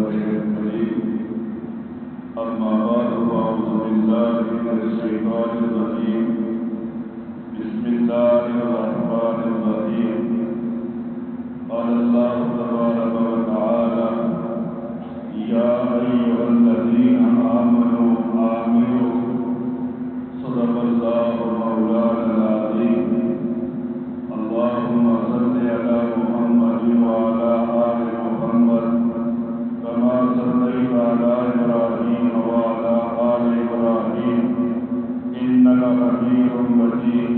وجهه الكريم أما بعد فأعوذ بالله من الشيطان الرجيم بسم الله الرحمن الرحيم قال الله تبارك وتعالى يا أيها الذين آمنوا آمنوا صدق الله مولانا العظيم اللهم صل على محمد وعلى آل محمد كما صليت على إبراهيم وعلى آل إبراهيم إنك حميد مجيد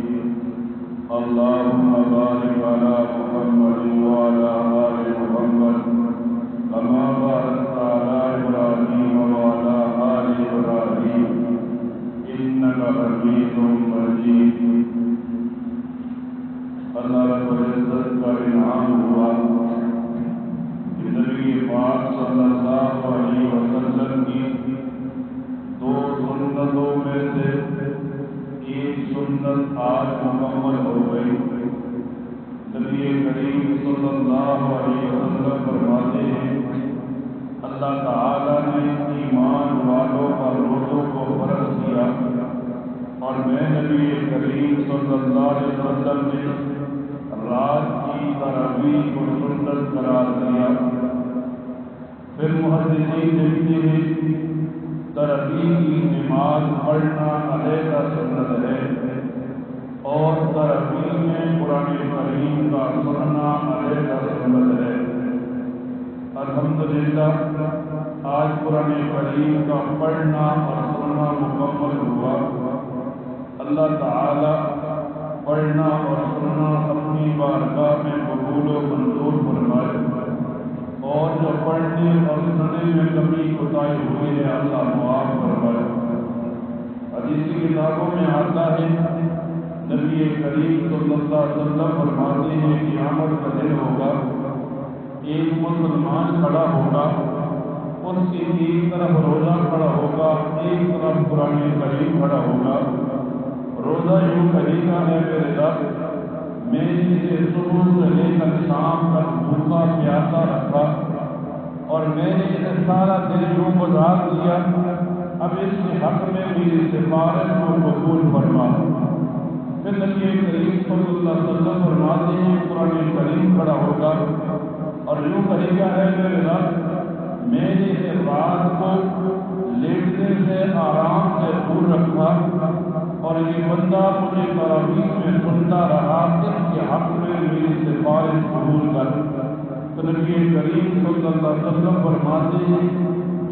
اللهم بارك على محمد وعلى آل محمد كما باركت على إبراهيم وعلى آل إبراهيم إنك حميد مجيد اللہ رب العزت کا انعام ہوا کہ نبی پاک صلی اللہ علیہ وسلم کی دو سنتوں میں سے ایک سنت آج مکمل ہو گئی۔ نبی کریم صلی اللہ علیہ وسلم فرماتے ہیں اللہ تعالیٰ نے ایمان والوں پر روزوں کو فرض کیا اور میں نبی کریم صلی اللہ علیہ وسلم نے رات کی تراویح کو سنت قرار دیا۔ پھر محدثین لکھتے ہیں تراویح کی نماز پڑھنا علیحدہ سنت ہے اور تراویح میں قرآن کریم کا سننا علیحدہ سنت ہے۔ الحمدللہ آج قرآن کریم کا پڑھنا اور سننا مکمل ہوا۔ اللہ تعالی پڑھنا اور سننا اپنی بارگاہ میں قبول و منظور فرمائے اور جو پڑھنے اور سننے میں کمی کوتاہی ہوئی ہے اللہ معاف فرمائے۔ حدیثی کتابوں میں آتا ہے نبی کریم صلی اللہ علیہ وسلم فرماتے ہیں قیامت کا دن ہوگا، ایک مسلمان کھڑا ہوگا، اس کی ایک طرف روزہ کھڑا ہوگا، ایک طرف قرآن کریم کھڑا ہوگا۔ روزہ یوں کہے گا ہے میرے رب میں اسے صبح سے لے کر شام تک بھوکا پیاسا رکھا اور میں نے اسے سارا دن یوں گزار دیا، اب اس کے حق میں میری سفارش کو قبول فرما۔ پھر نبی کریم صلی اللہ علیہ وسلم فرماتے ہیں قرآن کریم کھڑا ہوگا اور یوں کہے گا ہے میرے رب میں نے اسے رات کو لیٹنے سے آرام سے دور رکھا اور یہ بندہ مجھے تراویح میں سنتا رہا، اس کے حق میں میری سفارش قبول کر۔ تو نبی کریم صلی اللہ علیہ وسلم فرماتے ہیں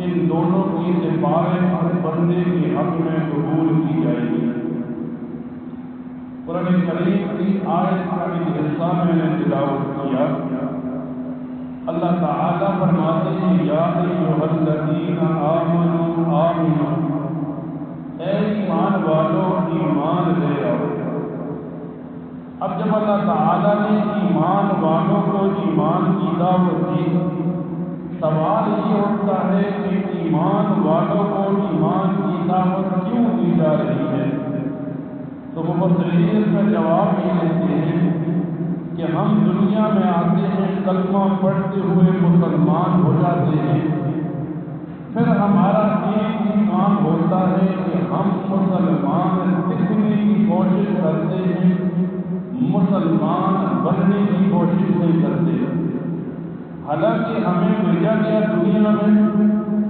ان دونوں کی سفارش بندے کے حق میں قبول کی جائے گی۔ قرآن کریم کی آیت کا ایک حصہ میں نے تلاوت کیا۔ اللہ تعالیٰ فرماتے ہیں یا ایھا الذین آمنوا آمنوا، اے ایمان والو ایمان لے آؤ۔ اب جب اللہ تعالیٰ نے ایمان والوں کو ایمان کی دعوت دی، سوال یہ اٹھتا ہے کہ ایمان والوں کو ایمان کی دعوت کیوں دی جا رہی ہے؟ تو مفسرین کا جواب یہ دیتے ہیں کہ ہم دنیا میں آتے ہیں، کلمہ پڑھتے ہوئے مسلمان ہو جاتے ہیں، پھر ہمارا ایک ہی کام ہوتا ہے کہ ہم مسلمان دکھنے کی کوشش کرتے ہیں، مسلمان بننے کی کوشش نہیں کرتے۔ حالانکہ ہمیں بھیجا گیا دنیا میں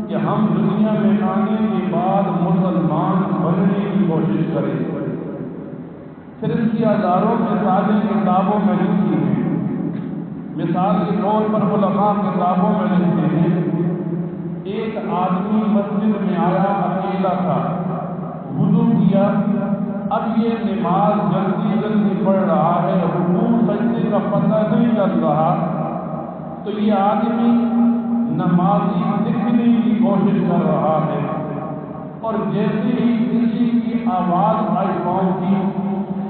کہ ہم دنیا میں آنے کے بعد مسلمان بننے کی کوشش کریں۔ پھر اس کی ہزاروں مثالیں کتابوں میں لکھی ہیں۔ مثال کے طور پر علماء کتابوں میں لکھتے ہیں ایک آدمی مسجد میں آیا، اکیلا تھا، وضو کیا، اب یہ نماز جلدی جلدی پڑھ رہا ہے، رکوع سجدے کا پتہ نہیں چل رہا، تو یہ آدمی نمازی دکھنے کی کوشش کر رہا ہے اور جیسے ہی کسی کی آواز آئی پاؤں کی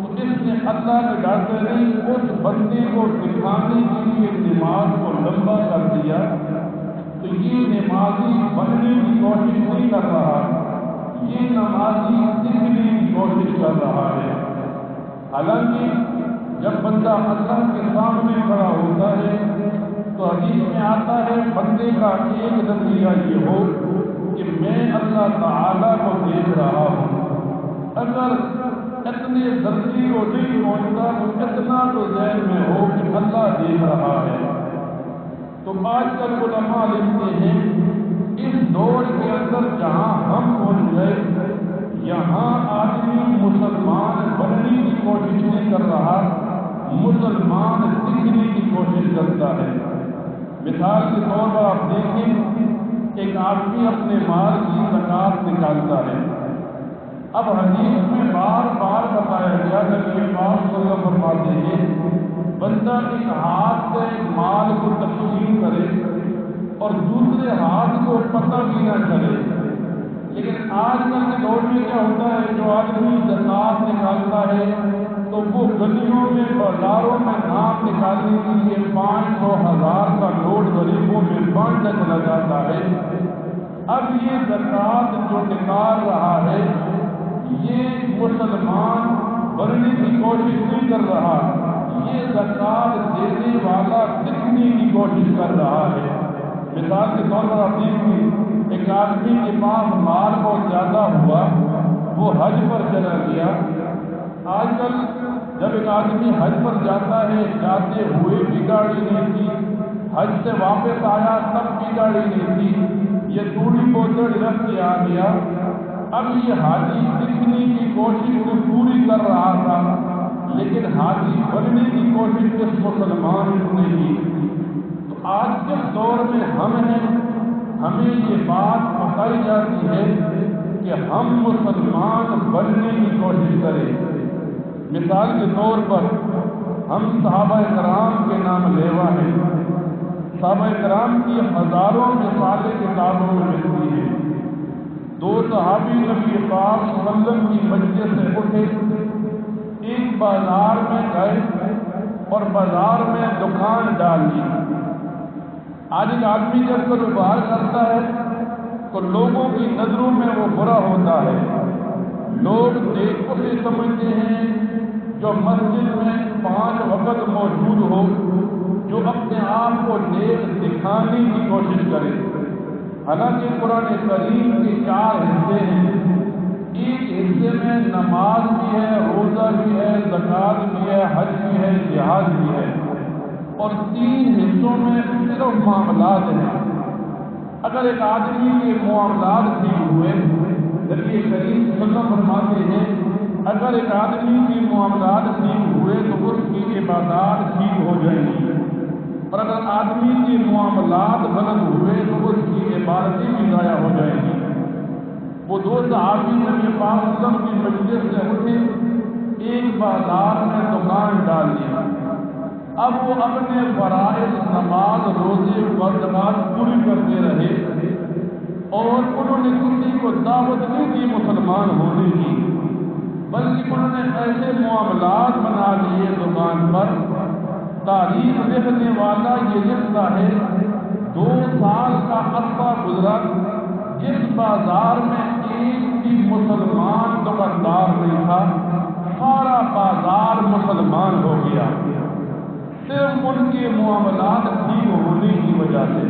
تو اس نے اللہ کے ڈر سے نہیں اس بندے کو دکھانے کے لیے نماز کو لمبا کر دیا، تو یہ نمازی بننے کی کوشش نہیں کر رہا، یہ نمازی دکھنے کی کوشش کر رہا ہے۔ حالانکہ جب بندہ اللہ کے سامنے کھڑا ہوتا ہے تو حدیث میں آتا ہے بندے کا ایک نظریہ یہ ہو کہ میں اللہ تعالیٰ کو دیکھ رہا ہوں، اگر اتنے درجے کو نہیں پہنچتا تو اتنا تو ذہن میں ہو کہ اللہ دیکھ رہا ہے۔ تو آج کل علماء لکھتے ہیں اس دور کے اندر جہاں ہم پہنچ گئے یہاں آدمی مسلمان بننے کی کوشش نہیں کر رہا، مسلمان دکھنے کی کوشش کرتا ہے۔ مثال کے طور پر آپ دیکھیں ایک آدمی اپنے مال کی زکات نکالتا ہے۔ اب حدیث میں بار بار بتایا گیا نبی پاک صلی اللہ علیہ وسلم فرماتے ہیں بندہ ایک ہاتھ سے مال کو تقسیم کرے اور دوسرے ہاتھ کو پتہ بھی نہ چلے۔ لیکن آج کل کے دور میں کیا ہوتا ہے، جو آدمی زکات نکالتا ہے تو وہ گلیوں میں بازاروں میں نام نکالنے کے لیے 500,000 کا نوٹ غریبوں میں بانٹتا چلا جاتا ہے۔ اب یہ زکات جو نکال رہا ہے یہ مسلمان بننے کی کوشش نہیں کر رہا، یہ زکات دینے والا دکھنے کی کوشش کر رہا ہے۔ مثال کے طور پر آپ دیکھیں ایک آدمی کے پاس مال بہت زیادہ ہوا، وہ حج پر چلا گیا۔ آج کل جب ایک آدمی حج پر جاتا ہے جاتے ہوئے بھی گاڑی نہیں تھی، حج سے واپس آیا تب بھی گاڑی نہیں تھی، یہ تھوڑی بہت رکھ کے آ گیا۔ اب یہ حاجی دکھنے کی کوشش تو پوری کر رہا تھا لیکن حاجی بننے کی کوشش اس مسلمان نے کی۔ تو آج کے دور میں ہم ہیں، ہمیں یہ بات بتائی جاتی ہے کہ ہم مسلمان بننے کی کوشش کریں۔ مثال کے طور پر ہم صحابہ کرام کے نام لیوا ہیں، صحابہ کرام کی ہزاروں مثالیں کتابوں میں ملتی ہیں۔ دو صحابی نبی پاک صلی اللہ علیہ وسلم کی مجلس سے اٹھے، ایک بازار میں گئے اور بازار میں دکان ڈال دی۔ آج ایک آدمی جب کاروبار کرتا ہے تو لوگوں کی نظروں میں وہ برا ہوتا ہے، لوگ دیکھ اسے سمجھتے ہیں جو مسجد میں 5 وقت موجود ہو، جو اپنے آپ کو نیک دکھانے کی کوشش کرے۔ حالانکہ قرآن کریم کے 4 حصے ہیں، ایک حصے میں نماز بھی ہے، روزہ بھی ہے، زکات بھی ہے، حج بھی ہے، جہاد بھی ہے، اور 3 حصوں میں صرف معاملات ہیں۔ اگر ایک آدمی کے معاملات ٹھیک ہوئے، نبی کریم صلی اللہ علیہ وسلم فرماتے ہیں اگر ایک آدمی کے معاملات ٹھیک ہوئے تو اس کی عبادات ٹھیک ہو جائیں گی، اور اگر آدمی کے معاملات غلط ہوئے تو اس کی عبادتیں بھی ضائع ہو جائیں گی۔ وہ 2 صحابی نبی پاک صلی اللہ علیہ وسلم کی مجلس سے اٹھے، ایک بازار میں دکان ڈال دیا۔ اب وہ اپنے فرائض نماز روزے واجبات پوری کرتے رہے اور انہوں نے کسی کو دعوت نہیں دی مسلمان ہونے کی، بلکہ انہوں نے ایسے معاملات بنا لیے دکان پر۔ تاریخ لکھنے والا یہ لکھتا ہے 2 سال کا عرصہ گزرا، جس بازار میں ایک بھی مسلمان دکاندار نہیں تھا، سارا بازار مسلمان ہو گیا، صرف ان کے معاملات ٹھیک ہونے کی وجہ سے۔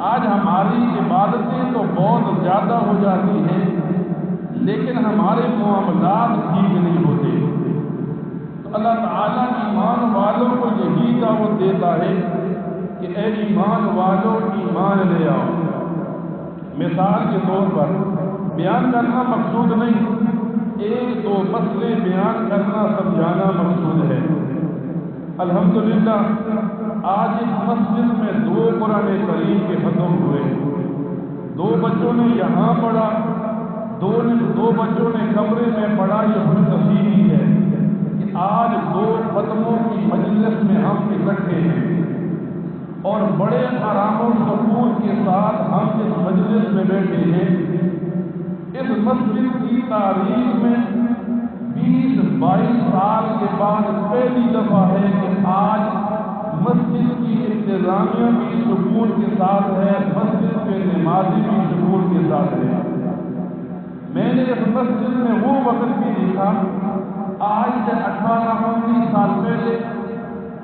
آج ہماری عبادتیں تو بہت زیادہ ہو جاتی ہیں لیکن ہمارے معاملات ٹھیک نہیں ہوتے۔ تو اللہ تعالیٰ ایمان والوں کو یہی دعوت دیتا ہے کہ اے ایمان والوں ایمان لے آؤ۔ مثال کے طور پر بیان کرنا مقصود نہیں، 1-2 مسئلے بیان کرنا سمجھانا مقصود ہے۔ الحمدللہ آج اس مسجد میں 2 قرآن کریم کے ختم ہوئے، 2 بچوں نے یہاں پڑھا، 2 بچوں نے کمرے میں پڑھا۔ یہ خوش نصیبی ہے کہ آج 2 ختموں کی مجلس میں ہم اکٹھے ہیں اور بڑے آرام و سکون کے ساتھ ہم اس مجلس میں بیٹھے ہیں۔ اس مسجد کی تاریخ میں 20-22 سال کے بعد پہلی دفعہ ہے کہ آج مسجد کی انتظامیہ بھی سکون کے ساتھ ہے، مسجد کے نمازی بھی سکون کے ساتھ ہے۔ میں نے اس مسجد میں وہ وقت بھی دیکھا، آج سے 18-19 سال پہلے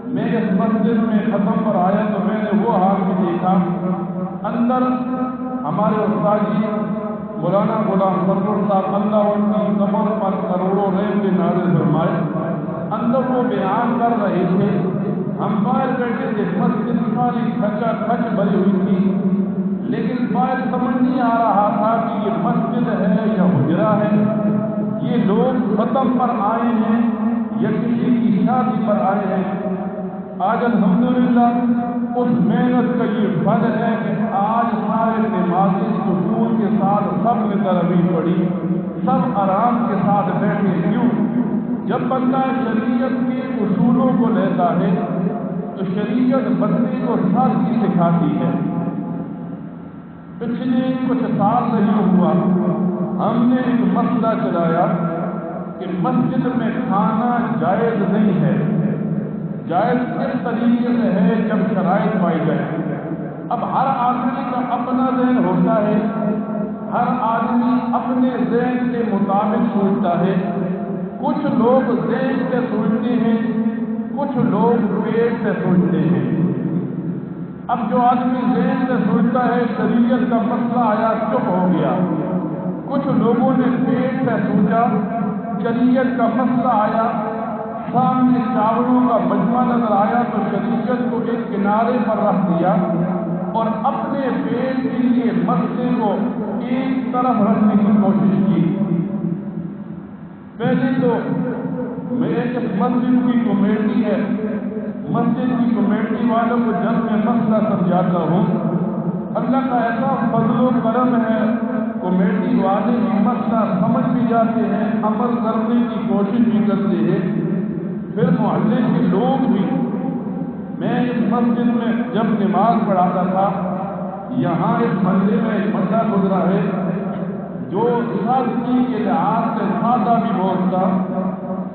میں اس مسجد میں ختم پر آیا تو میں نے وہ حال بھی دیکھا، اندر ہمارے استاد جی مولانا غلام سرور صاحب اللہ ان کی قبر پر کروڑوں رحم کے نازل فرمائے، اندر وہ بیان کر رہے تھے، ہم باہر بیٹھے تھے، مسجد ساری کھچا کھچ بھری ہوئی تھی، لیکن باہر سمجھ نہیں آ رہا تھا کہ یہ مسجد ہے یا حجرہ ہے، یہ لوگ ختم پر آئے ہیں یا کسی کی شادی پر آئے ہیں۔ آج الحمدللہ اس محنت کا یہ پھل ہے کہ آج سارے نمازی سکون کے ساتھ سب نے تراویح پڑھی، سب آرام کے ساتھ بیٹھے۔ کیوں؟ جب بندہ شریعت کے اصولوں کو لیتا ہے تو شریعت بندے کو سادگی سکھاتی ہے۔ پچھلے کچھ سال نہیں ہوا ہم نے ایک مسئلہ چلایا کہ مسجد میں کھانا جائز نہیں ہے۔ جائز اس طریقے سے ہے جب شرائط پائی جائے۔ اب ہر آدمی کا اپنا ذہن ہوتا ہے، ہر آدمی اپنے ذہن کے مطابق سوچتا ہے۔ کچھ لوگ ذہن سے سوچتے ہیں، کچھ لوگ پیٹ سے سوچتے ہیں۔ اب جو آدمی ذہن سے سوچتا ہے شریعت کا مسئلہ آیا چپ ہو گیا، کچھ لوگوں نے پیٹ سے سوچا، شریعت کا مسئلہ آیا، سامنے چاولوں کا مجمع نظر آیا تو شریعت کو ایک کنارے پر رکھ دیا اور اپنے پیٹ کے لیے مسئلے کو ایک طرف رکھنے کی کوشش کی۔ پہلے تو میرے اس مسجد کی کمیٹی ہے، مسجد کی کمیٹی والوں کو جب میں مسئلہ سمجھاتا ہوں، اللہ کا ایسا فضل و کرم ہے، کمیٹی والے بھی مسئلہ سمجھ بھی جاتے ہیں، عمل کرنے کی کوشش بھی کرتے ہیں۔ پھر محلے کے لوگ بھی، میں اس مسجد میں جب نماز پڑھاتا تھا، یہاں اس محلے میں ایک بندہ گزرا ہے جو سادگی کے لحاظ سے سادہ بھی بہت تھا،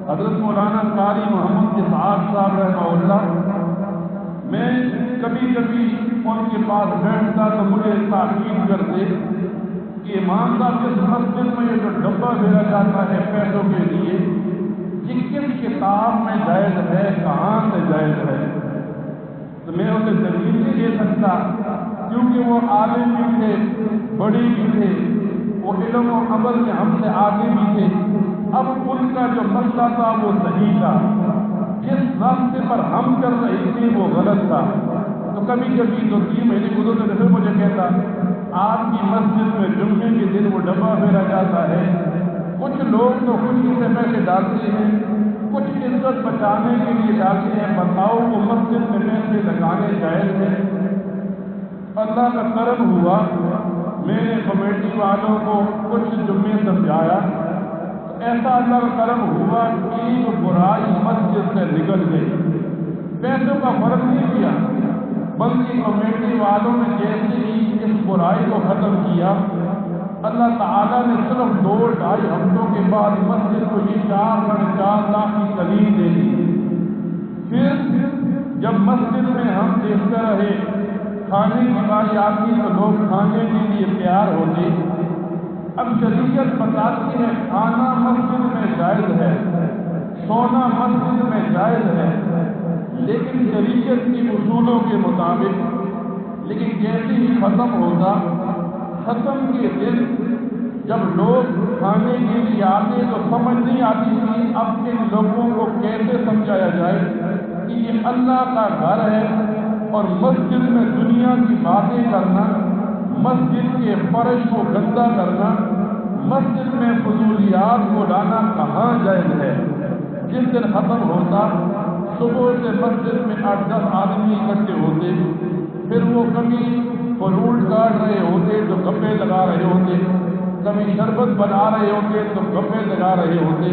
حضرت مولانا قاری محمد اسحاق صاحب رحمہ اللہ۔ میں کبھی کبھی ان کے پاس بیٹھتا تو مجھے تاکید کرتے کہ امام صاحب اس مسجد میں یہ جو ڈبہ بھیجا جاتا ہے پیسوں کے لیے، یہ کس کتاب میں جائز ہے، کہاں سے جائز ہے؟ تو میں اسے دلیل نہیں دے سکتا کیونکہ وہ عالم بھی تھے، بڑے بھی تھے، وہ علم و عمل میں ہم سے آگے بھی تھے۔ اب ان کا جو مسئلہ تھا وہ صحیح تھا، جس راستے پر ہم کر رہے تھے وہ غلط تھا۔ تو کبھی کبھی 2-3 مہینے گزرتے پھر مجھے کہتا آپ کی مسجد میں جمعے کے دن وہ ڈبہ پھیرا جاتا ہے، کچھ لوگ تو خوشی سے پیسے ڈالتے ہیں، کچھ عزت بچانے کے لیے ڈالتے ہیں، بتاؤ وہ مسجد میں پیسے لگانے جائز ہیں؟ اللہ کا کرم ہوا، میں نے کمیٹی والوں کو کچھ جمعے سمجھایا، ایسا اللہ کا کرم ہوا کہ ایک برائی مسجد سے نکل گئی۔ پیسوں کا فرق نہیں کیا، بلکہ کمیٹی والوں نے جیسے ہی اس برائی کو ختم کیا، اللہ تعالیٰ نے صرف 2-2.5 ہفتوں کے بعد مسجد کو یہ 4-4.5 لاکھ کی تعلیم دے دی۔ پھر جب مسجد میں ہم دیکھتے رہے کھانے کی باری آتی تو لوگ کھانے کے لیے تیار ہوتے۔ اب شریعت بتاتی ہے کھانا مسجد میں جائز ہے، سونا مسجد میں جائز ہے، لیکن شریعت کی اصولوں کے مطابق۔ لیکن جیسے ہی ختم ہوتا، ختم کے دن جب لوگ کھانے کے لیے آتے تو سمجھ نہیں آتی کہ اب ان لوگوں کو کیسے سمجھایا جائے کہ یہ اللہ کا گھر ہے اور مسجد میں دنیا کی باتیں کرنا، مسجد کے فرش کو گندا کرنا، مسجد میں فضولیات کو لانا کہاں جائز ہے۔ جس دن ختم ہوتا صبح سے مسجد میں 8-10 آدمی اکٹھے ہوتے، پھر وہ کبھی فروٹ کاٹ رہے ہوتے تو گپے لگا رہے ہوتے، کبھی شربت بنا رہے ہوتے تو گپے لگا رہے ہوتے۔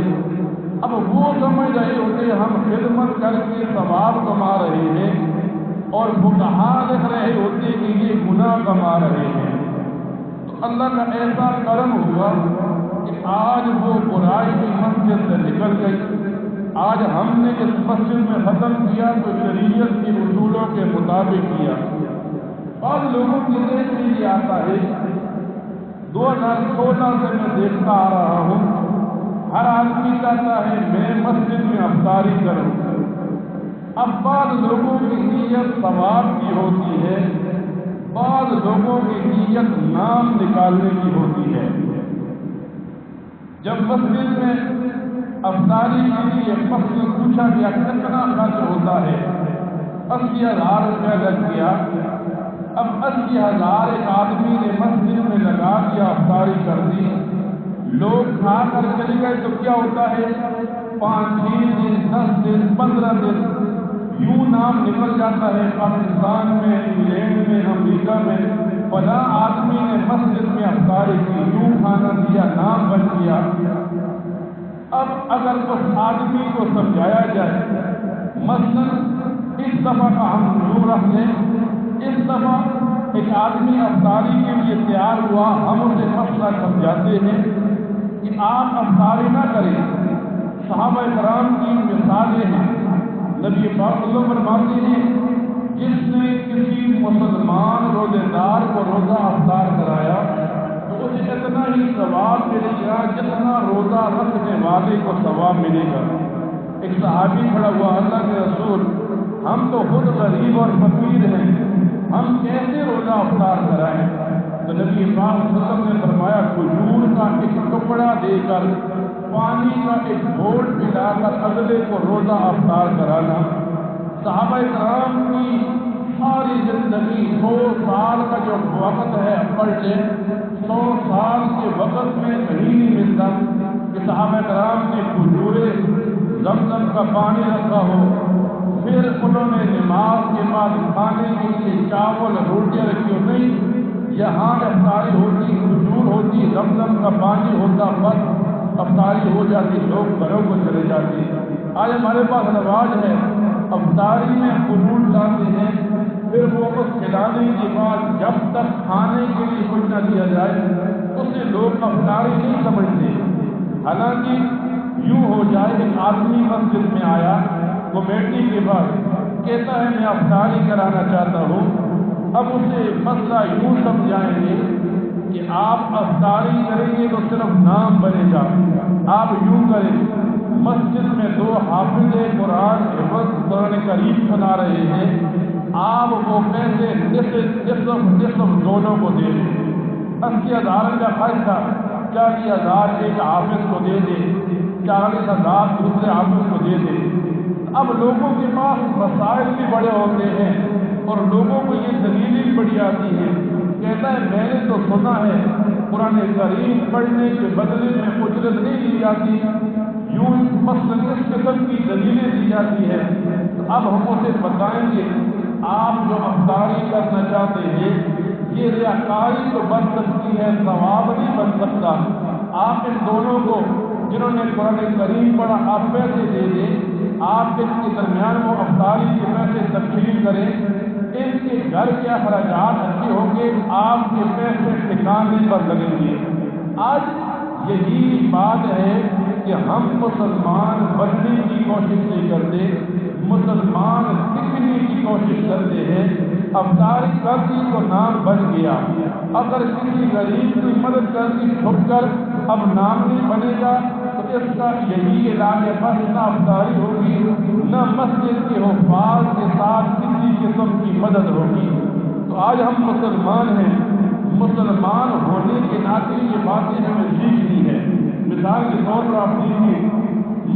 اب وہ سمجھ رہے ہوتے ہم خدمت کر کے ثواب کما رہے ہیں، اور فقہا لکھ رہے ہوتے کہ یہ گناہ کما رہے ہیں۔ تو اللہ کا ایسا کرم ہوا کہ آج وہ برائی کی مسجد سے نکل گئی۔ آج ہم نے اس مسجد میں ختم کیا تو شریعت کے اصولوں کے مطابق کیا۔ اور لوگوں کی ذہن میں یہ آتا ہے، 2016 سے میں دیکھتا آ رہا ہوں، ہر آدمی چاہتا ہے میں مسجد میں افطاری کروں، اب بعض لوگوں کی نیت ثواب کی ہوتی ہے، بعض لوگوں کی نیت نام نکالنے کی ہوتی ہے۔ جب مسجد میں افطاری کے لیے فصل پوچھا گیا کتنا خرچ ہوتا ہے، 80,000 روپیہ لگ گیا۔ اب 80,000 ایک آدمی نے مسجد میں لگا دیا، افطاری کر دی، لوگ کھا کر چلے گئے تو کیا ہوتا ہے 5-6 دن 10 دن 15 دن یوں نام نکل جاتا ہے پاکستان میں، انگلینڈ میں، امریکہ میں، فلاں آدمی نے مسجد میں افطاری کی، یوں کھانا دیا، نام بن گیا۔ اب اگر اس آدمی کو سمجھایا جائے مثلا اس دفعہ کا ہم یوں رکھ لیں، اس دفعہ ایک آدمی افطاری کے لیے تیار ہوا، ہم اسے مسئلہ سمجھاتے ہیں کہ آپ افطاری نہ کریں۔ صحابہ کرام کی مثالیں ہیں، نبی پاک صلی اللہ علیہ وسلم فرماتے ہیں جس نے کسی مسلمان روزے دار کو روزہ افطار کرایا تو اسے اتنا ہی ثواب ملے گا جتنا روزہ رکھنے والے کو ثواب ملے گا۔ ایک صحابی کھڑا ہوا، اللہ کے رسول ہم تو خود غریب اور فقیر ہیں، ہم کیسے روزہ افطار کرائیں؟ تو نبی پاک صلی اللہ علیہ وسلم نے فرمایا کھجور کا ایک ٹکڑا دے کر، پانی کا ایک گھونٹ پلا کر اگلے کو روزہ افطار کرانا۔ صحابہ کرام کی ساری زندگی 100 سال کا جو وقت ہے پڑھ لیں، 100 سال کے وقت میں کہیں نہیں ملتا کہ صحابہ کرام نے کھجورے زمزم کا پانی رکھا ہو، پھر انہوں نے نماز کے بعد کھانے کے لیے چاول روٹیاں رکھی ہو، نہیں، یہاں افطاری ہوتی، کھجور ہوتی، زمزم کا پانی ہوتا، بس افطاری ہو جاتی، لوگ گھروں کو چلے جاتے۔ آج ہمارے پاس رواج ہے افطاری میں کھجور ڈالتے ہیں، پھر وہ اس کھلانے کے بعد جب تک کھانے کے لیے کچھ نہ دیا جائے اسے لوگ افطاری نہیں سمجھتے۔ حالانکہ یوں ہو جائے کہ آدمی مسجد میں آیا، کمیٹی کے بعد کہتا ہے میں افطاری کرانا چاہتا ہوں، اب اسے مسئلہ یوں سمجھائیں گے کہ آپ افطاری کریں گے تو صرف نام بنے گا، آپ یوں کریں مسجد میں 2 حافظ قرآن حفظ قرآن کریم سنا رہے ہیں، آپ وہ پیسے نصف دونوں کو دے دیں۔ 80,000 کا خرچ تھا، 40,000 ایک حافظ کو دے دیں، 40,000 دوسرے حافظ کو دے دیں۔ اب لوگوں کے پاس مسائل بھی بڑے ہوتے ہیں اور لوگوں کو یہ دلیل بھی بڑی آتی ہے، کہتا ہے میں نے تو سنا ہے قرآن کریم پڑھنے کے بدلے میں اجرت نہیں دی جاتی، یوں مثلاً اس قسم کی دلیلیں دی جاتی ہے۔ تو اب ہم اسے بتائیں گے آپ جو افطاری کرنا چاہتے ہیں یہ ریاکاری تو بن سکتی ہے، ثواب نہیں بن سکتا۔ آپ ان دونوں کو جنہوں نے قرآن کریم پڑھا آپ پیسے دے دیں، آپ ان کے درمیان وہ افطاری کے پیسے تقسیم کریں، ان کے گھر کے اخراجات اچھے ہوں گے، آپ کے پیسے ٹھکانے پر لگیں گے۔ آج یہی بات ہے کہ ہم مسلمان بننے کی کوشش نہیں کرتے، مسلمان دکھنے کی کوشش کرتے ہیں۔ افطاری کر دی تو نام بن گیا، اگر کسی غریب کی مدد کر دی چھپ کر اب نام نہیں بنے گا تو اس کا یہی علاج ہے، بس نہ افطاری ہوگی نہ مسجد کے حفاظ کے ساتھ کسی قسم کی مدد ہوگی۔ تو آج ہم مسلمان ہیں، مسلمان ہونے کے ناطے یہ باتیں ہمیں سیکھنی ہے۔ مثال کے طور پر آپ دیکھیے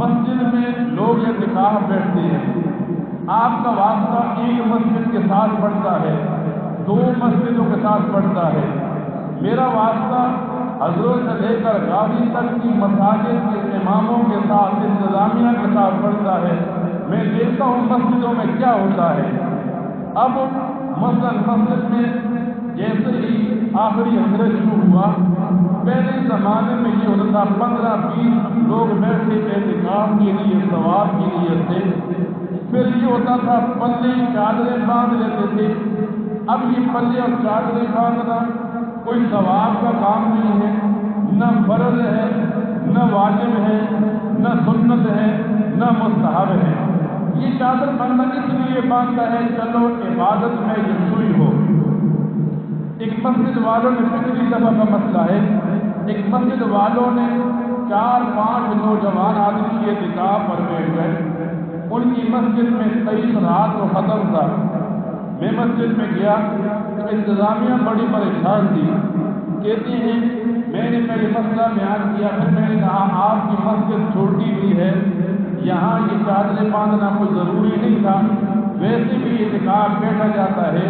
مسجد میں لوگ اعتکاف بیٹھتے ہیں، آپ کا واسطہ ایک مسجد کے ساتھ پڑتا ہے، 2 مسجدوں کے ساتھ پڑتا ہے، میرا واسطہ حضرت سے لے کر غازی تک کی مساجد کے اماموں کے ساتھ انتظامیہ کے ساتھ پڑتا ہے، میں دیکھتا ہوں مسجدوں میں کیا ہوتا ہے۔ اب مثلاً مسجد میں جیسے ہی آخری حضرت شروع ہوا، پہلے زمانے میں یہ ہوتا تھا 15-20 لوگ بیٹھے اعتکاف کے لیے ثواب کی نیت سے، پھر یہ ہوتا تھا پلے چادریں باندھ لیتے تھے۔ اب یہ پلے اور چادریں باندھنا کوئی ثواب کا کام نہیں ہے، نہ فرض ہے، نہ واجب ہے، نہ سنت ہے، نہ مستحب ہے۔ یہ چادر بندہ اس لیے باندھتا ہے چلو عبادت میں یکسوئی ہو۔ ایک مسجد والوں نے پچھلی دفعہ کا مسئلہ ہے، ایک مسجد والوں نے 4-5 نوجوان آدمی اعتکاف پر بیٹھ گئے، ان کی مسجد میں 23 رات کو ختم تھا۔ میں مسجد میں گیا تو انتظامیہ بڑی پریشان تھی۔ کہتی ہیں میں نے پہلے مسئلہ بیان کیا، پھر میں نے کہا آپ کی مسجد چھوٹی بھی ہے، یہاں یہ چادریں باندھنا کوئی ضروری نہیں تھا، ویسے بھی اعتکاف بیٹھا جاتا ہے۔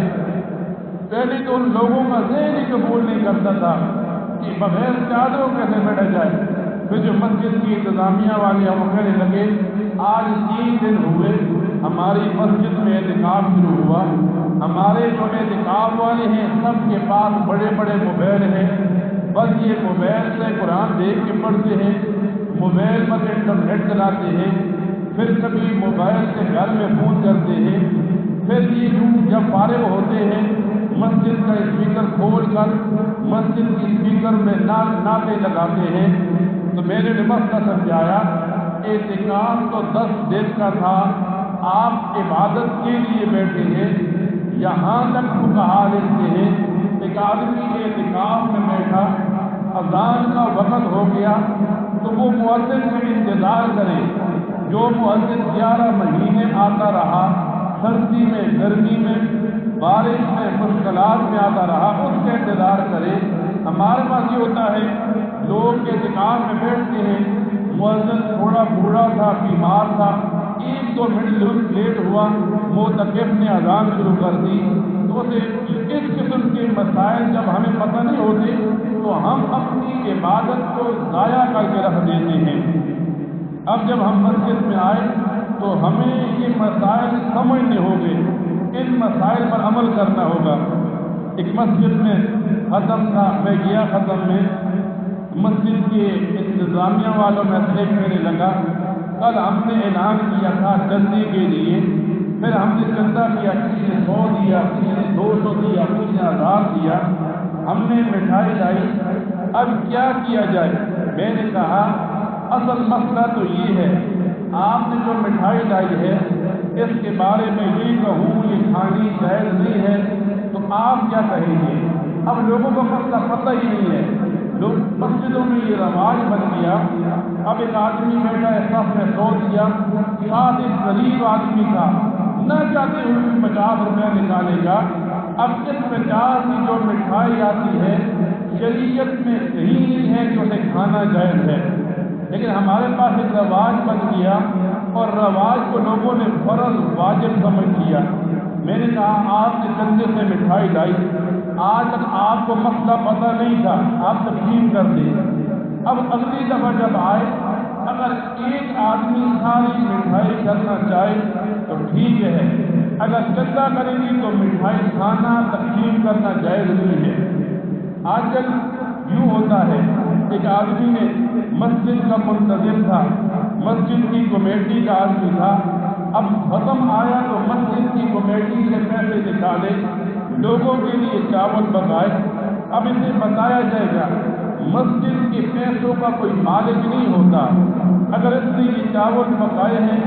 پہلے تو ان لوگوں کا ذہن ہی قبول نہیں کرتا تھا کہ بغیر چادروں کیسے بیٹھا جائے۔ پھر جو مسجد کی انتظامیہ والے ہم کہنے لگے آج 3 دن ہوئے ہماری مسجد میں اعتکاف شروع ہوا، ہمارے جو اعتکاف والے ہیں سب کے پاس بڑے بڑے موبائل ہیں، بس یہ موبائل سے قرآن دیکھ کے پڑھتے ہیں، موبائل پر انٹرنیٹ چلاتے ہیں، پھر کبھی موبائل سے گھر میں فون کرتے ہیں، پھر یہ لوگ جب فارغ ہوتے ہیں مسجد کا اسپیکر کھول کر مسجد کی اسپیکر میں نعتیں لگاتے ہیں۔ تو میں نے مسئلہ سمجھایا اعتکاف تو 10 دن کا تھا، آپ عبادت کے لیے بیٹھے ہیں، یہاں تک فقہا لکھتے ہیں ایک آدمی اعتکاف میں بیٹھا، اذان کا وقت ہو گیا تو وہ مؤذن کا انتظار کرے۔ جو مؤذن 11 مہینے آتا رہا، سردی میں گرمی میں بارش میں مشکلات میں آتا رہا، اس کا انتظار کرے۔ ہمارے پاس یہ ہوتا ہے لوگ اعتکاف میں بیٹھتے ہیں، مؤذن تھوڑا بوڑھا تھا، بیمار تھا، 1-2 منٹ لیٹ ہوا، معتکف نے اذان شروع کر دی، تو اس قسم کے مسائل جب ہمیں پتہ نہیں ہوتے تو ہم اپنی عبادت کو ضائع کر کے رکھ دیتے ہیں۔ اب جب ہم مسجد میں آئے تو ہمیں یہ مسائل سمجھنے ہوں گے، ان مسائل پر عمل کرنا ہوگا۔ ایک مسجد میں ختم تھا، میں گیا ختم میں، مسجد کے انتظامیہ والوں میں سے کہنے لگا کل ہم نے اعلان کیا تھا چندے کے لیے، پھر ہم نے چندہ کیا، کسی نے 100 دیا، کسی نے 200 دیا، کسی نے 1000 دیا، ہم نے مٹھائی لائی، اب کیا کیا جائے؟ میں نے کہا اصل مسئلہ تو یہ ہے آپ نے جو مٹھائی لائی ہے اس کے بارے میں یہ کہوں یہ کھانی جائز نہیں ہے تو آپ کیا کہیں گے؟ اب لوگوں کو مسئلہ پتہ ہی نہیں ہے، لوگ مسجدوں میں یہ رواج بن گیا، اب ایک آدمی بیٹھا ہے صف میں 100 دیا، ساتھ ایک غریب آدمی کا نہ چاہتے ہوئے 50 روپیہ نکالے گا۔ اب اس 50 کی جو مٹھائی آتی ہے شریعت میں کہیں نہیں ہے کہ اسے کھانا جائز ہے، لیکن ہمارے پاس ایک رواج بن گیا اور رواج کو لوگوں نے فرض واجب سمجھ لیا۔ میں نے کہا آپ نے چندے سے مٹھائی لائی، آج تک آپ کو مسئلہ پتہ نہیں تھا، آپ تقسیم کر دیں، اب اگلی دفعہ جب آئے اگر ایک آدمی ساری مٹھائی کرنا چاہے تو ٹھیک ہے، اگر چندہ کرے گی تو مٹھائی کھانا تقسیم کرنا جائز نہیں ہے۔ آج کل یوں ہوتا ہے، ایک آدمی نے مسجد کا منتظم تھا، مسجد کی کمیٹی کا آدمی تھا، اب ختم آیا تو مسجد کی کمیٹی سے پیسے نکالے، لوگوں کے لیے چاول پکائے۔ اب اسے بتایا جائے گا مسجد کے پیسوں کا کوئی مالک نہیں ہوتا، اگر اس نے یہ چاول پکائے ہیں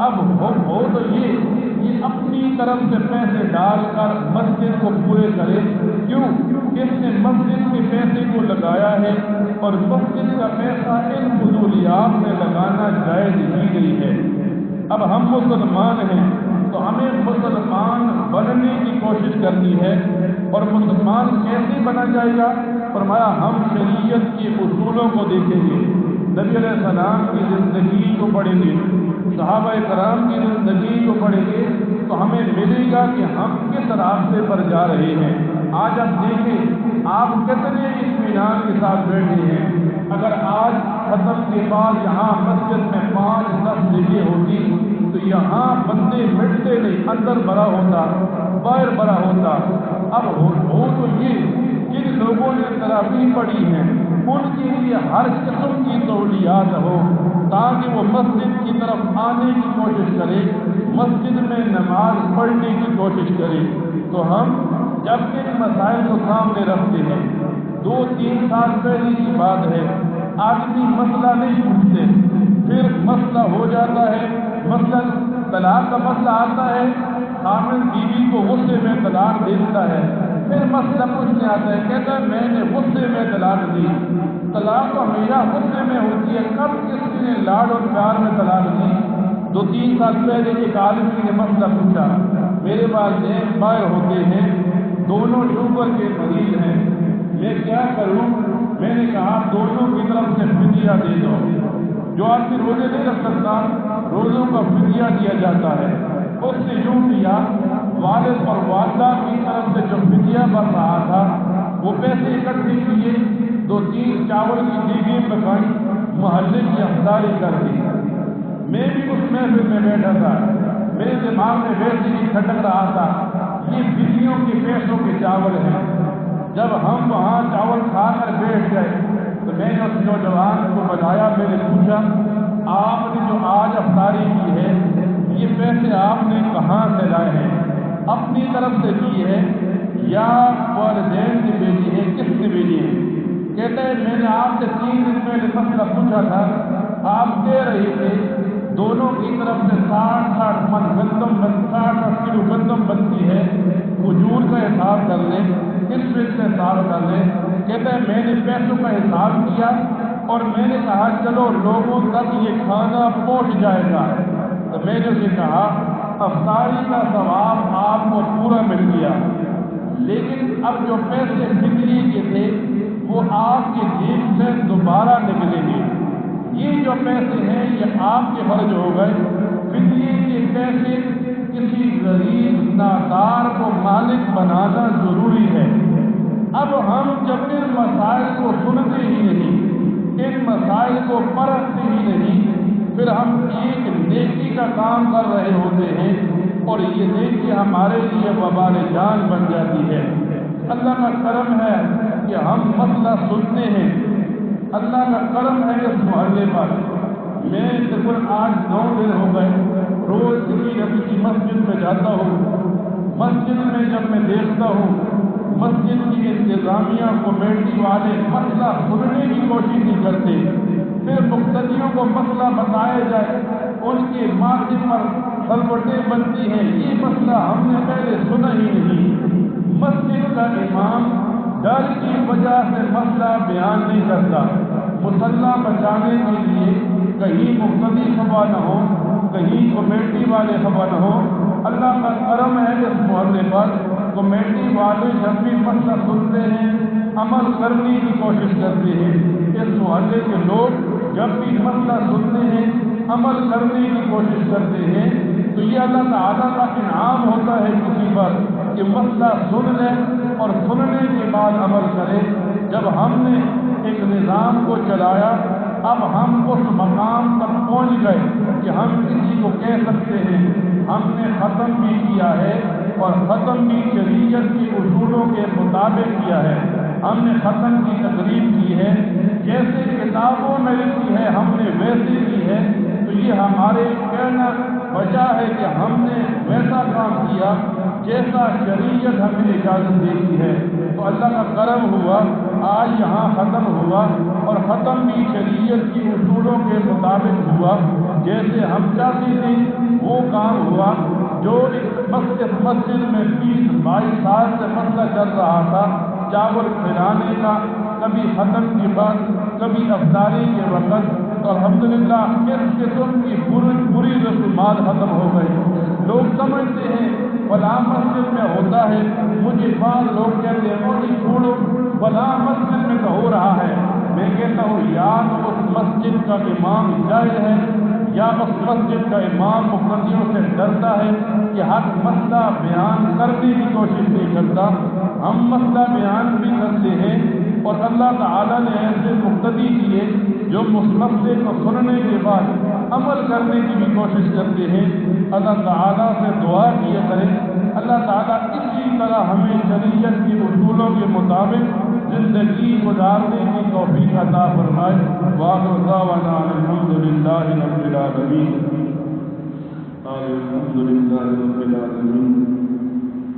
اب ہو تو یہ اپنی طرف سے پیسے ڈال کر مسجد کو پورے کرے، کیوں؟ اس نے مسجد کے پیسے کو لگایا ہے اور مسجد کا پیسہ ان فضولیات میں لگانا جائز ہی نہیں ہے۔ اب ہم مسلمان ہیں تو ہمیں مسلمان بننے کی کوشش کرنی ہے، اور مسلمان کیسے بنا جائے گا؟ فرمایا ہم شریعت کے اصولوں کو دیکھیں گے، نبی علیہ السلام کی زندگی کو پڑھیں گے، صحابہ کرام کی زندگی کو پڑھیں گے تو ہمیں ملے گا کہ ہم کس راستے پر جا رہے ہیں۔ آج آپ دیکھیں آپ کتنے اطمینان کے ساتھ بیٹھے ہیں، اگر آج ختم کے بعد یہاں مسجد میں 5-10 جگہ ہوتی تو یہاں بندے مٹتے نہیں، اندر بھرا ہوتا، باہر بھرا ہوتا۔ اب ہو تو یہ جن لوگوں نے تراویح پڑھی ہیں ان کے لیے ہر قسم کی سہولیات ہو تاکہ وہ مسجد کی طرف آنے کی کوشش کرے، مسجد میں نماز پڑھنے کی کوشش کرے۔ تو ہم جب ان مسائل کو سامنے رکھتے ہیں، 2-3 سال پہلے کی بات ہے، آدمی مسئلہ نہیں پوچھتے، پھر مسئلہ ہو جاتا ہے، مثلا طلاق کا مسئلہ آتا ہے، خامن بیوی کو غصے میں طلاق دے دیتا ہے، پھر مسئلہ پوچھنے آتا ہے، کہتا ہے میں نے غصے میں طلاق دی۔ طلاق تو ہمیشہ غصے میں ہوتی ہے، کب کس نے لاڈ اور پیار میں طلاق دی؟ 2-3 سال پہلے ایک عالم نے مسئلہ پوچھا، میرے والدین باہر ہوتے ہیں، دونوں شوگر کے مریض ہیں، میں کیا کروں؟ میں نے کہا دونوں کی طرف سے فدیہ دے دو۔ جو آدمی روزے نہیں رکھ سکتا، روزوں کا فدیہ دیا جاتا ہے۔ اس نے یوں کیا، والد اور والدہ کی طرف سے جو فدیہ بن رہا تھا وہ پیسے اکٹھے کیے، 2-3 چاول کی دیگیں پکائیں، محلے کی افطاری کر دی۔ میں بھی اس محفل میں بیٹھا تھا، میرے دماغ میں ویسے ہی کھٹک رہا تھا، یہ بجلیوں کے پیسوں کے چاول ہیں۔ جب ہم وہاں چاول کھا کر بیٹھ گئے تو میں نے اس نوجوان کو بتایا، میں نے پوچھا آپ نے جو آج افطاری کی ہے یہ پیسے آپ نے کہاں سے لائے ہیں؟ اپنی طرف سے کی ہے یا والدین نے بھیجی ہے؟ کس نے بھیجی ہے؟ کہتا ہے میں نے آپ سے 3 دن پہلے مسئلہ پوچھا تھا، آپ کہہ رہے تھے دونوں کی طرف سے 60 من گندم 60 کلو گندم بنتی ہے، اجور کا حساب کر لیں، اس وقت سے حساب کر لیں۔ کہتا ہے میں نے پیسوں کا حساب کیا اور میں نے کہا چلو لوگوں تک یہ کھانا پہنچ جائے گا۔ تو میں نے اسے کہا افطاری کا ثواب آپ کو پورا مل گیا، لیکن اب جو پیسے فدیے کے تھے وہ آپ کے جیب سے دوبارہ نکلیں گے۔ یہ جو پیسے ہیں یہ آپ کے فرض ہو گئے۔ فدیے کے پیسے کسی غریب نادار کو مالک بنانا ضروری ہے۔ اب ہم جب ان مسائل کو سنتے ہی نہیں، ان مسائل کو پرکھتے ہی نہیں، پھر ہم ایک نیکی کا کام کر رہے ہوتے ہیں اور یہ نیکی ہمارے لیے وبال جان بن جاتی ہے۔ اللہ کا کرم ہے کہ ہم مسئلہ سنتے ہیں، اللہ کا کرم ہے اس محلے پر۔ میں تقریباً 8-9 دن ہو گئے روز کسی نہ کسی مسجد میں جاتا ہوں۔ مسجد میں جب میں دیکھتا ہوں مسجد کی انتظامیہ کمیٹی والے مسئلہ سننے کی کوشش نہیں کرتے، پھر مقتدیوں کو مسئلہ بتایا جائے ان کے ماتھے پر سلوٹیں بنتی ہیں، یہ مسئلہ ہم نے پہلے سنا ہی نہیں۔ مسجد کا امام ڈر کی وجہ سے مسئلہ بیان نہیں کرتا، مصلی بچانے کے لیے کہیں مقتدی خفا نہ ہو، کہیں کمیٹی والے خفا نہ ہو۔ اللہ کا کرم ہے اس محلے پر کمیٹی والے جب بھی مسئلہ سنتے ہیں عمل کرنے کی کوشش کرتے ہیں۔ اس محلے کے لوگ جب بھی مسئلہ سنتے ہیں عمل کرنے کی کوشش کرتے ہیں، تو یہ اللہ تعالیٰ کا انعام ہوتا ہے کسی پر کہ مسئلہ سن لے اور سننے کے بعد عمل کرے۔ جب ہم نے ایک نظام کو چلایا، اب ہم اس مقام تک پہنچ گئے کہ ہم کسی کو کہہ سکتے ہیں ہم نے ختم بھی کیا ہے اور ختم بھی شریعت کے اصولوں کے مطابق کیا ہے۔ ہم نے ختم کی تقریب کی ہے، جیسے کتابوں میں لکھی ہے ہم نے ویسے کی ہے، تو یہ ہمارے کہنا وجہ ہے کہ ہم نے ویسا کام کیا جیسا شریعت ہمیں اجازت دیتی ہے۔ تو اللہ کا کرم ہوا، آج یہاں ختم ہوا اور ختم بھی شریعت کی اصولوں کے مطابق ہوا، جیسے ہم چاہتے تھے وہ کام ہوا۔ جو مسجد میں 20-22 سال سے مسئلہ چل رہا تھا چاول کھلانے کا، کبھی ختم کی بات، کبھی افطاری کے وقت، تو الحمدللہ اس قسم کی بری رسومات ختم ہو گئی۔ لوگ سمجھتے ہیں فلاں مسجد میں ہوتا ہے، مجھے بعض لوگ کہتے ہیں وہ نہیں چھوڑو فلاں مسجد میں تو ہو رہا ہے۔ میں کہتا ہوں یا تو اس مسجد کا امام جاہل ہے یا اس مسجد کا امام مقتدیوں سے ڈرتا ہے کہ حق مسئلہ بیان کرنے کی کوشش نہیں کرتا۔ ہم مسئلہ بیان بھی کرتے ہیں اور اللہ تعالیٰ نے ایسے مقتدی کیے جو مسئلے کو سننے کے بعد عمل کرنے کی بھی کوشش کرتے ہیں۔ اللہ تعالیٰ سے دعا کیا کریں اللہ تعالیٰ اسی طرح ہمیں شریعت کے اصولوں کے مطابق زندگی گزارنے کی توفیق عطا فرمائے۔ وآخر دعوانا الحمد للہ رب العالمین۔ الحمد للہ رب العالمین۔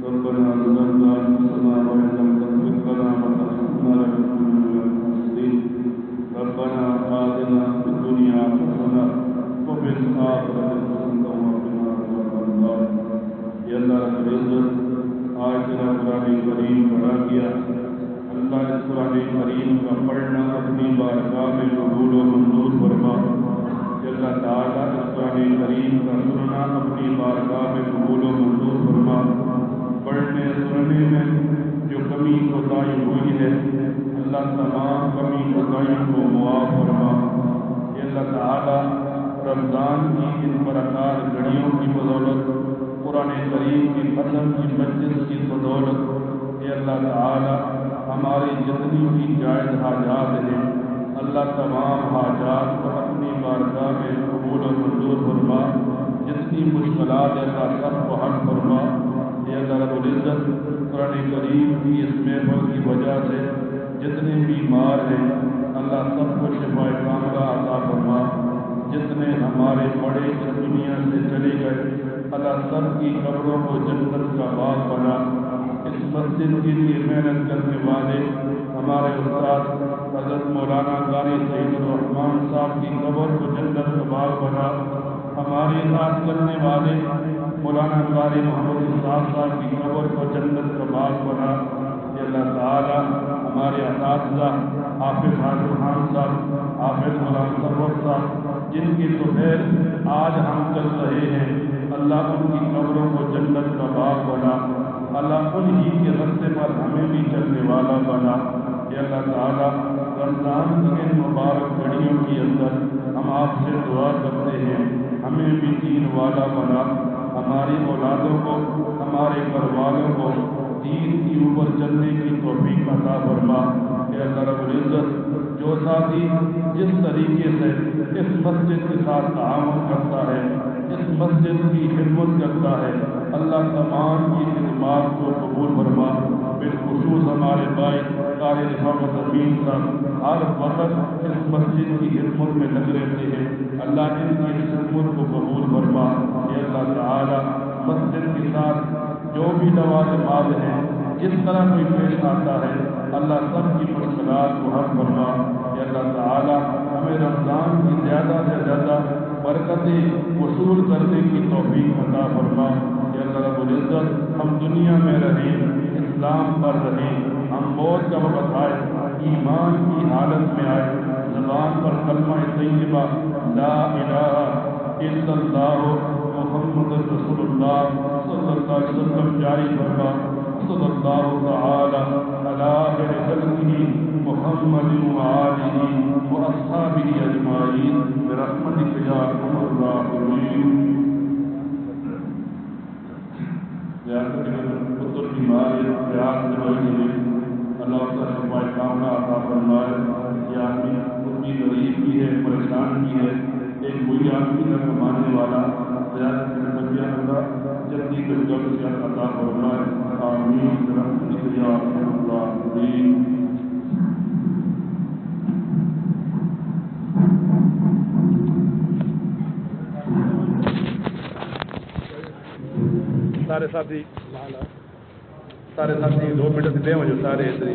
ربنا ظلمنا انفسنا وان لم تغفر لنا وترحمنا لنكونن من الخاسرين۔ ربنا آتنا في الدنيا حسنة وفي الآخرة حسنة وقنا عذاب النار۔ یا اللہ رب العزت آج تیرا قرآن کریم پڑھا گیا، اللہ اس قرآن کریم کا پڑھنا اپنی بارگاہ میں قبول و منظور فرما۔ اللہ تعالیٰ اس قرآن کریم کا سننا اپنی بارگاہ میں قبول و منظور فرما. پڑھنے سننے میں جو کمی کوتاہی ہوئی ہے اللہ تمام کمی کوتاہیوں کو معاف فرما. یہ اللہ تعالیٰ رمضان کی ان برکات گھڑیوں کی بدولت، قرآن کریم کی ختم کی مجلس کی بدولت، یہ اللہ تعالیٰ ہماری جتنی بھی جائز حاجات ہیں اللہ تمام حاجات کو اپنی بارگاہ میں قبول و منظور فرما. جتنی مشکلات ہے اللہ سب کو حل فرما. یہ اللہ رب العزت قرآن کریم کی اس محفل کی وجہ سے جتنے بیمار ہیں اللہ سب کو شفا کاملہ عطا فرما. جتنے ہمارے بڑے اس دنیا سے چلے گئے اللہ سب کی قبروں کو جنت کا باغ بنا. اس مسجد کے لیے محنت کرنے والے ہمارے استاد حضرت مولانا قاری سعید الرحمان صاحب کی قبر کو جنت کا باغ بنا. ہمارے ساتھ کرنے والے مولانا قاری محمد اسحاق صاحب کی قبر کو جنت کا باغ بنا. یہ اللہ تعالیٰ ہمارے اساتذہ حافظ حاضر خان صاحب، حافظ مولانا سرور صاحب جن کی تو خیر آج ہم چل رہے ہیں اللہ ان کی قبروں کو جنت کا باغ بنا. اللہ انہی کے رستے پر ہمیں بھی چلنے والا بنا. یہ اللہ تعالیٰ رمضان کی ان مبارک گھڑیوں کے اندر ہم آپ سے دعا کرتے ہیں ہمیں بھی دین والا بنا. ہماری اولادوں کو ہمارے گھر والوں کو دین کی اوپر چلنے کی توفیق عطا فرما. کہ اللہ رب العزت جو ساتھی جس طریقے سے اس مسجد کے ساتھ تعاون کرتا ہے، اس مسجد کی خدمت کرتا ہے، اللہ تمام کی خدمات کو قبول فرما. بالخصوص ہمارے بھائی قاری رفعت امین صاحب ہر وقت اس مسجد کی خدمت میں لگ رہتے ہیں، اللہ ان کی خدمت کو قبول فرما. یہ اللہ تعالیٰ مسجد کے ساتھ جو بھی لوازمات ہیں جس طرح کوئی پیش آتا ہے اللہ سب کی مشکلات کو حل فرما. یہ اللہ تعالیٰ ہمیں رمضان کی زیادہ سے زیادہ برکتیں وصول کرنے کی توفیق عطا فرما. یہ اللہ رب العزت ہم دنیا میں رہیں، اسلام پر رہیں، ہم موت کا وقت آئے ایمان کی حالت میں آئے، زبان پر کلمہ طیبہ لا الہ الا اللہ محمد رسول اللہ صلی اللہ علیہ وسلم جاری فرما. صلی اللہ تعالی علی خیر خلقہ محمد وآلہ واصحابہ اجمعین برحمتک یا ارحم الراحمین. پتر بیمار پیار سے اللہ کا شفا کاملہ عطا فرمائے. یہ آدمی اتنی غریب بھی ہے، پریشان بھی ہے، ایک کوئی آدمی کا کمانے والا جلدی کر جلد سے عطا فرمائے. آمین برحمتک یا ارحم الراحمین. سارے ساتھی 2 منٹ دے ہو جو سارے ادھر ہی